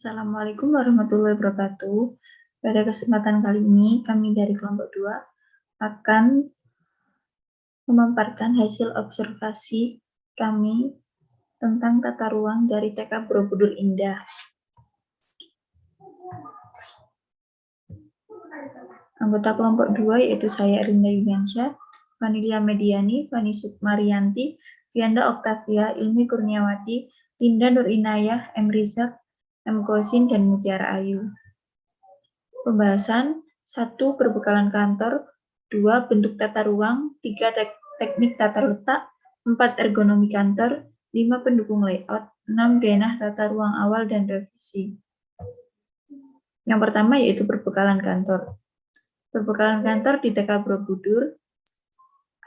Assalamualaikum warahmatullahi wabarakatuh. Pada kesempatan kali ini, kami dari kelompok 2 akan memaparkan hasil observasi kami tentang tata ruang dari TK Borobudur Indah. Anggota kelompok 2 yaitu saya Rinda Yuliansyah, Vanilia Mediani, Fani Sukmarianti, Fianda Oktavia, Ilmi Kurniawati, Linda Nur Inayah, M. Rizak, M. Kosin, dan Mutiara Ayu. Pembahasan 1. Perbekalan kantor, 2. Bentuk tata ruang, 3. Teknik tata letak, 4. Ergonomi kantor, 5. Pendukung layout, 6. Denah tata ruang awal dan revisi. Yang pertama yaitu perbekalan kantor. Perbekalan kantor di TK Borobudur: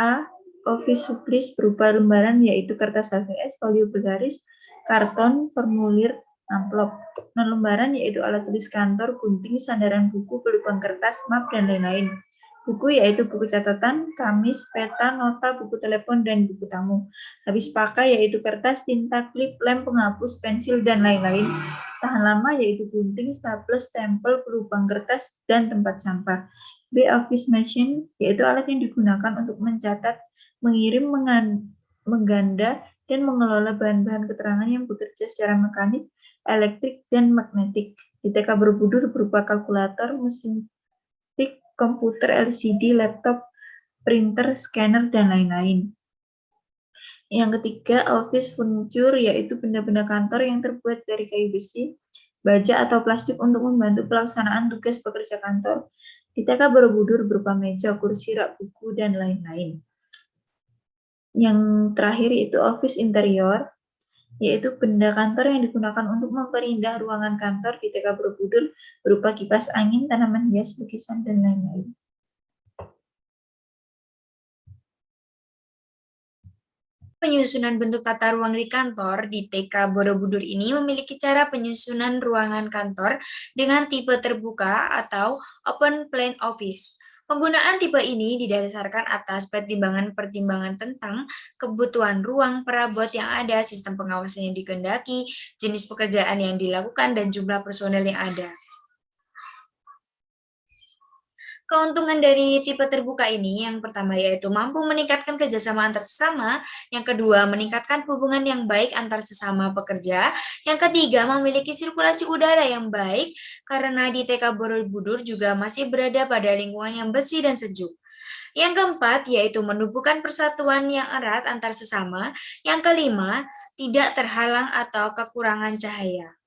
A. Office supplies berupa lembaran yaitu kertas HVS, folio bergaris, karton, formulir, amplop. Non-lembaran yaitu alat tulis kantor, gunting, sandaran buku, pelubang kertas, map, dan lain-lain. Buku yaitu buku catatan, kamis, peta, nota, buku telepon, dan buku tamu. Habis pakai yaitu kertas, tinta, klip, lem, penghapus, pensil, dan lain-lain. Tahan lama yaitu gunting, staples, stempel, pelubang kertas, dan tempat sampah. B. Office machine yaitu alat yang digunakan untuk mencatat, mengirim, mengganda, dan mengelola bahan-bahan keterangan yang bekerja secara mekanik, elektrik, dan magnetik. Di TK Borobudur berupa kalkulator, mesin tik, komputer LCD, laptop, printer, scanner, dan lain-lain. Yang ketiga, office furniture yaitu benda-benda kantor yang terbuat dari kayu besi, baja, atau plastik untuk membantu pelaksanaan tugas pekerja kantor. Di TK Borobudur berupa meja, kursi, rak buku, dan lain-lain. Yang terakhir itu office interior, yaitu benda kantor yang digunakan untuk memperindah ruangan kantor di TK Borobudur berupa kipas angin, tanaman hias, lukisan, dan lain-lain. Penyusunan bentuk tata ruang di kantor di TK Borobudur ini memiliki cara penyusunan ruangan kantor dengan tipe terbuka atau open plan office. Penggunaan tipe ini didasarkan atas pertimbangan-pertimbangan tentang kebutuhan ruang, perabot yang ada, sistem pengawasan yang dikehendaki, jenis pekerjaan yang dilakukan, dan jumlah personel yang ada. Keuntungan dari tipe terbuka ini yang pertama yaitu mampu meningkatkan kerjasama antar sesama, yang kedua meningkatkan hubungan yang baik antar sesama pekerja, yang ketiga memiliki sirkulasi udara yang baik karena di TK Borobudur juga masih berada pada lingkungan yang bersih dan sejuk. Yang keempat yaitu menumbuhkan persatuan yang erat antar sesama, yang kelima tidak terhalang atau kekurangan cahaya.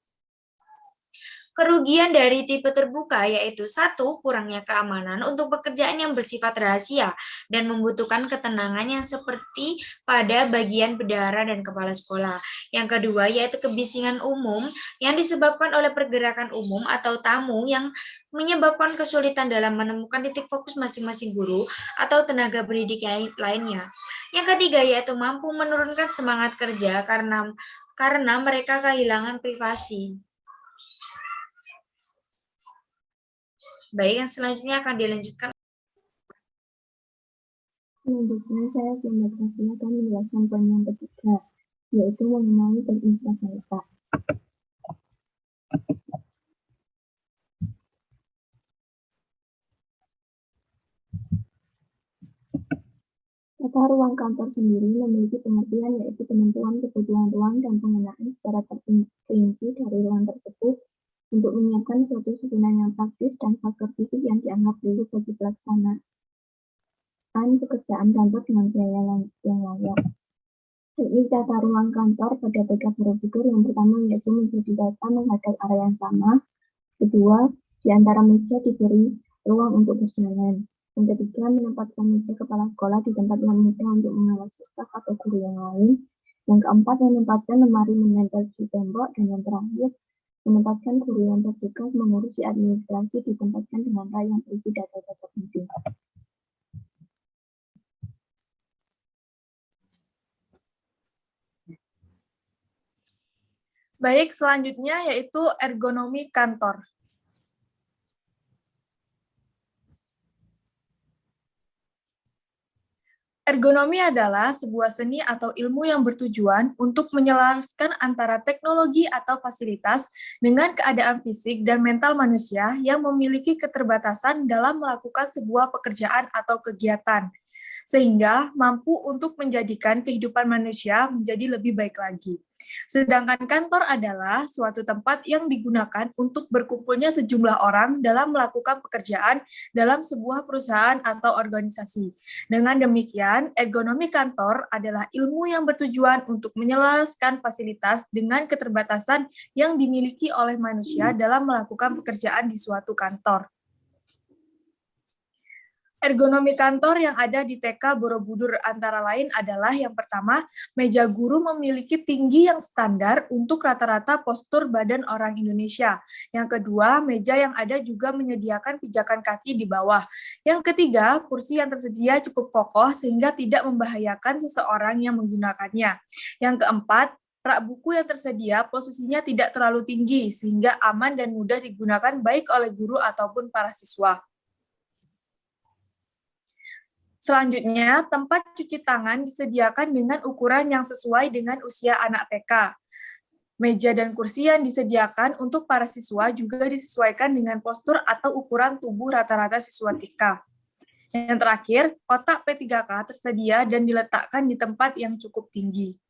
Kerugian dari tipe terbuka yaitu 1. Kurangnya keamanan untuk pekerjaan yang bersifat rahasia dan membutuhkan ketenangan yang seperti pada bagian bendahara dan kepala sekolah. Yang kedua yaitu kebisingan umum yang disebabkan oleh pergerakan umum atau tamu yang menyebabkan kesulitan dalam menemukan titik fokus masing-masing guru atau tenaga pendidik lainnya. Yang ketiga yaitu mampu menurunkan semangat kerja karena mereka kehilangan privasi. Baik, yang selanjutnya akan dilanjutkan. Selanjutnya saya akan menjelaskan poin yang ketiga, yaitu mengenai berinfrastruktur letak. Tata ruang kantor sendiri memiliki pengertian yaitu penentuan kebutuhan ruang dan penggunaan secara terperinci dari ruang tersebut untuk menyiapkan suatu susunan yang praktis dan faktor fisik yang dianggap perlu bagi pelaksanaan pekerjaan kantor dengan biaya yang layak. Teknik tata ruang kantor pada TK Borobudur yang pertama yaitu menjadi data menghadap area yang sama. Kedua, di antara meja diberi ruang untuk berjalan. Yang ketiga, menempatkan meja kepala sekolah di tempat yang mudah untuk mengawasi staf atau guru yang lain. Yang keempat, menempatkan lemari menempel di tembok. Dan yang terakhir, menempatkan guru yang bertugas mengurusi administrasi ditempatkan dengan rak yang berisi data-data penting. Baik, selanjutnya yaitu ergonomi kantor. Ergonomi adalah sebuah seni atau ilmu yang bertujuan untuk menyelaraskan antara teknologi atau fasilitas dengan keadaan fisik dan mental manusia yang memiliki keterbatasan dalam melakukan sebuah pekerjaan atau kegiatan, sehingga mampu untuk menjadikan kehidupan manusia menjadi lebih baik lagi. Sedangkan kantor adalah suatu tempat yang digunakan untuk berkumpulnya sejumlah orang dalam melakukan pekerjaan dalam sebuah perusahaan atau organisasi. Dengan demikian, ergonomi kantor adalah ilmu yang bertujuan untuk menyelaraskan fasilitas dengan keterbatasan yang dimiliki oleh manusia dalam melakukan pekerjaan di suatu kantor. Ergonomi kantor yang ada di TK Borobudur antara lain adalah yang pertama, meja guru memiliki tinggi yang standar untuk rata-rata postur badan orang Indonesia. Yang kedua, meja yang ada juga menyediakan pijakan kaki di bawah. Yang ketiga, kursi yang tersedia cukup kokoh sehingga tidak membahayakan seseorang yang menggunakannya. Yang keempat, rak buku yang tersedia posisinya tidak terlalu tinggi sehingga aman dan mudah digunakan baik oleh guru ataupun para siswa. Selanjutnya, tempat cuci tangan disediakan dengan ukuran yang sesuai dengan usia anak TK. Meja dan kursi yang disediakan untuk para siswa juga disesuaikan dengan postur atau ukuran tubuh rata-rata siswa TK. Yang terakhir, kotak P3K tersedia dan diletakkan di tempat yang cukup tinggi.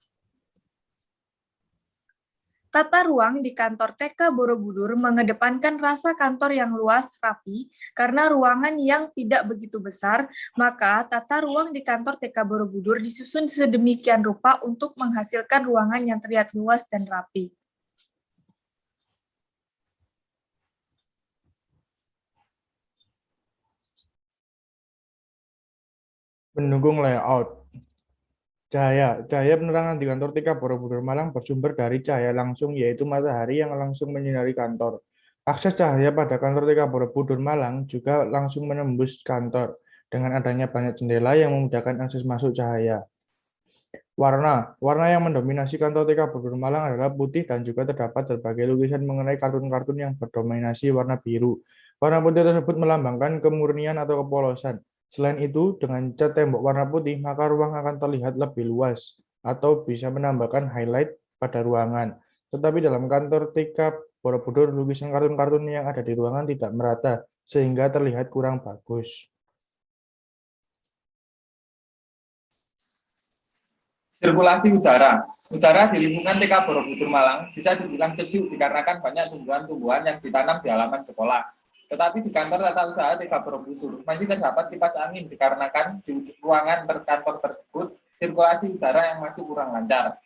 Tata ruang di kantor TK Borobudur mengedepankan rasa kantor yang luas, rapi, karena ruangan yang tidak begitu besar, maka tata ruang di kantor TK Borobudur disusun sedemikian rupa untuk menghasilkan ruangan yang terlihat luas dan rapi. Mendukung layout. Cahaya penerangan di kantor TK Borobudur Malang bersumber dari cahaya langsung, yaitu matahari yang langsung menyinari kantor. Akses cahaya pada kantor TK Borobudur Malang juga langsung menembus kantor, dengan adanya banyak jendela yang memudahkan akses masuk cahaya. Warna yang mendominasi kantor TK Borobudur Malang adalah putih dan juga terdapat berbagai lukisan mengenai kartun-kartun yang berdominasi warna biru. Warna putih tersebut melambangkan kemurnian atau kepolosan. Selain itu, dengan cat tembok warna putih, maka ruang akan terlihat lebih luas atau bisa menambahkan highlight pada ruangan. Tetapi dalam kantor TK Borobudur, lukisan kartun-kartun yang ada di ruangan tidak merata, sehingga terlihat kurang bagus. Sirkulasi udara. Udara di lingkungan TK Borobudur Malang bisa dibilang sejuk dikarenakan banyak tumbuhan-tumbuhan yang ditanam di halaman sekolah. Tetapi di kantor tata usaha TK Borobudur masih terdapat kipas angin dikarenakan di ruangan kantor tersebut sirkulasi udara yang masih kurang lancar.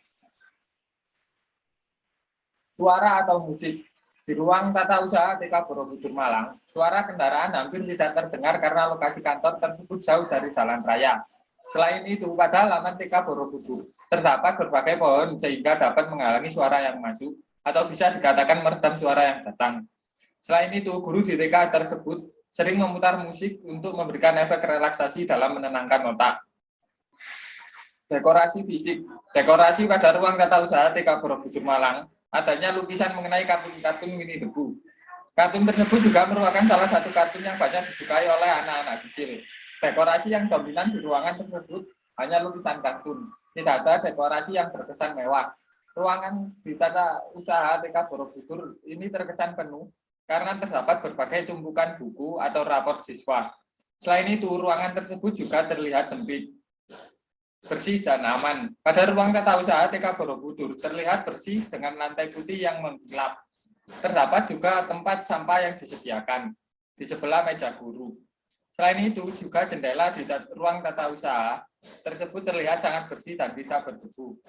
Suara atau musik. Di ruang tata usaha TK Borobudur Malang, suara kendaraan hampir tidak terdengar karena lokasi kantor tersebut jauh dari jalan raya. Selain itu, pada halaman TK Borobudur terdapat berbagai pohon sehingga dapat menghalangi suara yang masuk atau bisa dikatakan meredam suara yang datang. Selain itu, guru di TK tersebut sering memutar musik untuk memberikan efek relaksasi dalam menenangkan otak. Dekorasi fisik. Dekorasi pada ruang tata usaha TK Borobudur Malang, adanya lukisan mengenai kartun-kartun Winnie the Pooh. Kartun tersebut juga merupakan salah satu kartun yang banyak disukai oleh anak-anak kecil. Dekorasi yang dominan di ruangan tersebut hanya lukisan kartun. Tidak ada dekorasi yang berkesan mewah. Ruangan di tata usaha TK Borobudur ini terkesan penuh karena terdapat berbagai tumpukan buku atau rapor siswa. Selain itu, ruangan tersebut juga terlihat sempit, bersih dan aman. Pada ruang tata usaha TK Borobudur terlihat bersih dengan lantai putih yang mengkilap. Terdapat juga tempat sampah yang disediakan di sebelah meja guru. Selain itu, juga jendela di ruang tata usaha tersebut terlihat sangat bersih dan bisa berdebu.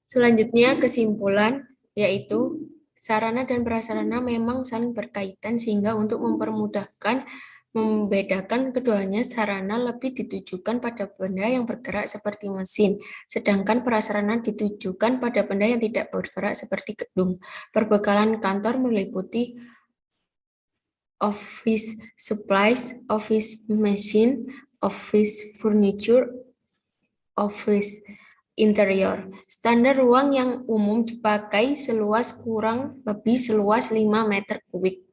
Selanjutnya kesimpulan, yaitu sarana dan prasarana memang saling berkaitan sehingga untuk membedakan keduanya, sarana lebih ditujukan pada benda yang bergerak seperti mesin, sedangkan prasarana ditujukan pada benda yang tidak bergerak seperti gedung. Perbekalan kantor meliputi office supplies, office machine, office furniture, office interior. Standar ruang yang umum dipakai seluas kurang lebih seluas 5 meter kubik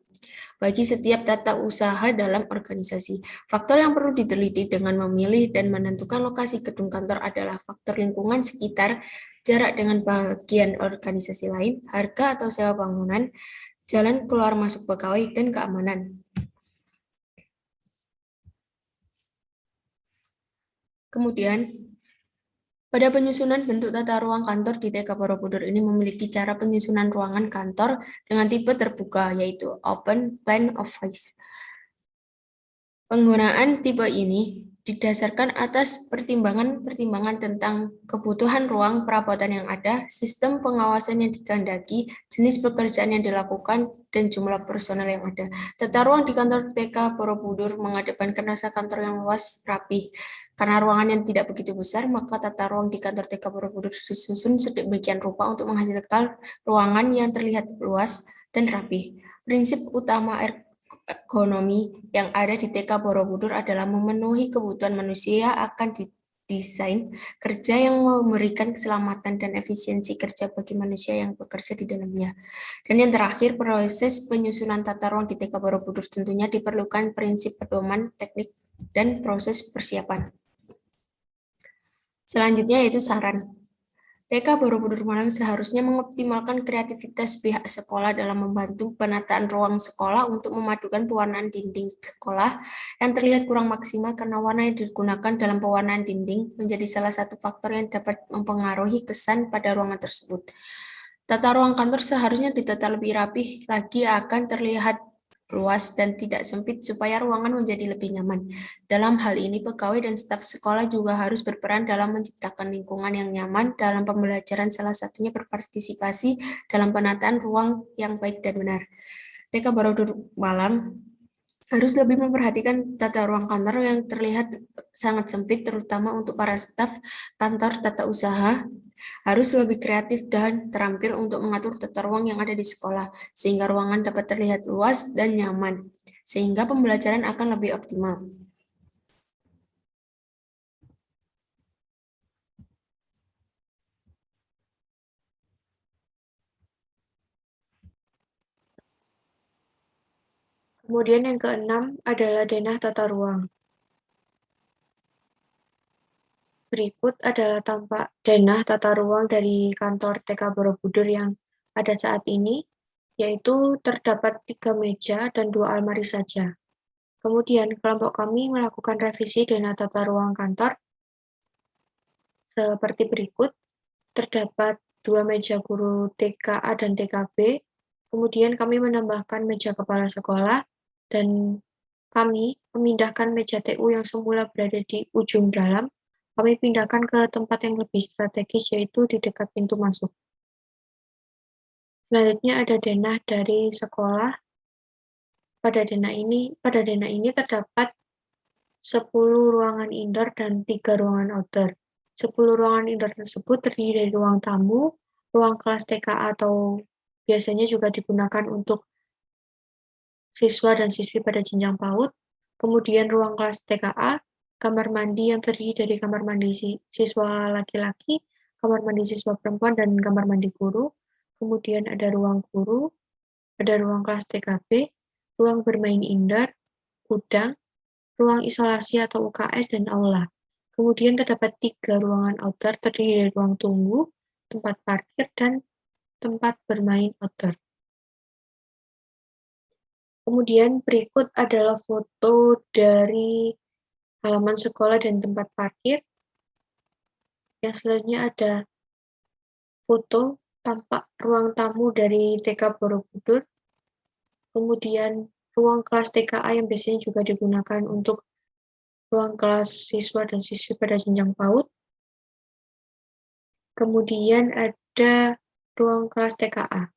bagi setiap tata usaha dalam organisasi. Faktor yang perlu diteliti dengan memilih dan menentukan lokasi gedung kantor adalah faktor lingkungan sekitar, jarak dengan bagian organisasi lain, harga atau sewa bangunan, jalan keluar masuk pegawai, dan keamanan. Kemudian, pada penyusunan bentuk tata ruang kantor di TK Borobudur ini memiliki cara penyusunan ruangan kantor dengan tipe terbuka, yaitu open plan office. Penggunaan tipe ini didasarkan atas pertimbangan-pertimbangan tentang kebutuhan ruang perabotan yang ada, sistem pengawasan yang dikehendaki, jenis pekerjaan yang dilakukan, dan jumlah personel yang ada. Tata ruang di kantor TK Borobudur mengedepankan rasa kantor yang luas, rapi. Karena ruangan yang tidak begitu besar, maka tata ruang di kantor TK Borobudur disusun sedemikian rupa untuk menghasilkan ruangan yang terlihat luas dan rapi. Prinsip utama ergonomi yang ada di TK Borobudur adalah memenuhi kebutuhan manusia akan desain kerja yang memberikan keselamatan dan efisiensi kerja bagi manusia yang bekerja di dalamnya. Dan yang terakhir, proses penyusunan tata ruang di TK Borobudur tentunya diperlukan prinsip pedoman, teknik, dan proses persiapan. Selanjutnya yaitu saran. TK Borobudur Malang seharusnya mengoptimalkan kreativitas pihak sekolah dalam membantu penataan ruang sekolah untuk memadukan pewarnaan dinding sekolah yang terlihat kurang maksimal karena warna yang digunakan dalam pewarnaan dinding menjadi salah satu faktor yang dapat mempengaruhi kesan pada ruangan tersebut. Tata ruang kantor seharusnya ditata lebih rapih lagi akan terlihat luas dan tidak sempit supaya ruangan menjadi lebih nyaman. Dalam hal ini, pegawai dan staf sekolah juga harus berperan dalam menciptakan lingkungan yang nyaman dalam pembelajaran, salah satunya berpartisipasi dalam penataan ruang yang baik dan benar. TK Borobudur Malang harus lebih memperhatikan tata ruang kantor yang terlihat sangat sempit, terutama untuk para staf kantor tata usaha, harus lebih kreatif dan terampil untuk mengatur tata ruang yang ada di sekolah, sehingga ruangan dapat terlihat luas dan nyaman, sehingga pembelajaran akan lebih optimal. Kemudian yang keenam adalah denah tata ruang. Berikut adalah tampak denah tata ruang dari kantor TK Borobudur yang ada saat ini, yaitu terdapat 3 meja dan 2 almari saja. Kemudian kelompok kami melakukan revisi denah tata ruang kantor seperti berikut. Terdapat 2 meja guru TKA dan TKB, kemudian kami menambahkan meja kepala sekolah, dan kami memindahkan meja TU yang semula berada di ujung dalam, kami pindahkan ke tempat yang lebih strategis, yaitu di dekat pintu masuk. Selanjutnya ada denah dari sekolah. Pada denah ini terdapat 10 ruangan indoor dan 3 ruangan outdoor. 10 ruangan indoor tersebut terdiri dari ruang tamu, ruang kelas TKA atau biasanya juga digunakan untuk siswa dan siswi pada jenjang PAUD, kemudian ruang kelas TKA, kamar mandi yang terdiri dari kamar mandi siswa laki-laki, kamar mandi siswa perempuan, dan kamar mandi guru. Kemudian ada ruang guru, ada ruang kelas TKB, ruang bermain indoor, gudang, ruang isolasi atau UKS, dan aula. Kemudian terdapat 3 ruangan outdoor terdiri dari ruang tunggu, tempat parkir, dan tempat bermain outdoor. Kemudian berikut adalah foto dari halaman sekolah dan tempat parkir. Yang selanjutnya ada foto tampak ruang tamu dari TK Borobudur. Kemudian ruang kelas TKA yang biasanya juga digunakan untuk ruang kelas siswa dan siswi pada jenjang PAUD. Kemudian ada ruang kelas TKA.